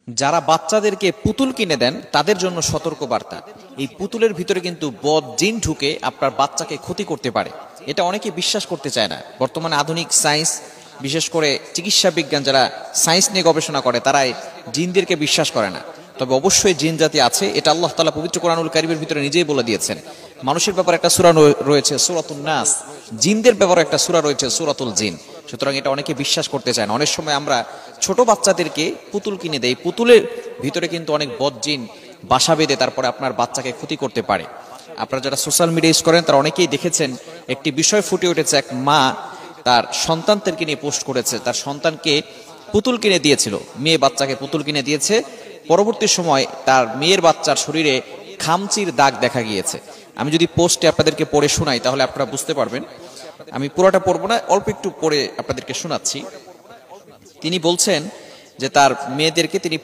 যারা বাচ্চাদেরকে পুতুল কিনে দেন তাদের জন্য সতর্ক বার্তা। এই পুতুলের ভিতরে কিন্তু বদ জিন ঢুকে আপনার বাচ্চাকে ক্ষতি করতে পারে। এটা অনেকে বিশ্বাস করতে চায় না। বর্তমানে আধুনিক সায়েন্স, বিশেষ করে চিকিৎসা বিজ্ঞান যারা সায়েন্স নিয়ে গবেষণা করে, তারা জিনদেরকে বিশ্বাস করে না। তবে অবশ্যই জিন জাতি আছে, এটা আল্লাহ তাআলা পবিত্র কোরআনুল কারীমের ভিতরে নিজেই বলে দিয়েছেন। মানুষের ব্যাপারে একটা সূরা রয়েছে সূরাতুন নাস, জিনদের ব্যাপারে একটা সূরা রয়েছে সূরাতুল জিন। সুতরাং এটা অনেকে বিশ্বাস করতে চায় না। অনেক সময় আমরা ছোট বাচ্চাদেরকে পুতুল কিনে দেই, পুতুলের ভিতরে কিন্তু অনেক বদ জিন বাসা বেঁধে তারপরে আপনার বাচ্চাকে ক্ষতি করতে পারে। আপনারা যারা সোশ্যাল মিডিয়া ইউজ করেন তারা অনেকেই দেখেছেন, একটি বিষয় ফুটে উঠেছে। এক মা তার সন্তানদেরকে নিয়ে পোস্ট করেছে, তার সন্তানকে পুতুল কিনে দিয়েছিল, মেয়ে বাচ্চাকে পুতুল কিনে দিয়েছে। পরবর্তী সময় তার মেয়ের বাচ্চার শরীরে খামচির দাগ দেখা গিয়েছে। আমি যদি পোস্টে আপনাদেরকে পড়ে শোনাই তাহলে আপনারা বুঝতে পারবেন। আমি পুরোটা পড়বো না, অল্প একটু পড়ে আপনাদেরকে শোনাচ্ছি। তিনি বলছেন যে তার মেয়েদেরকে তিনি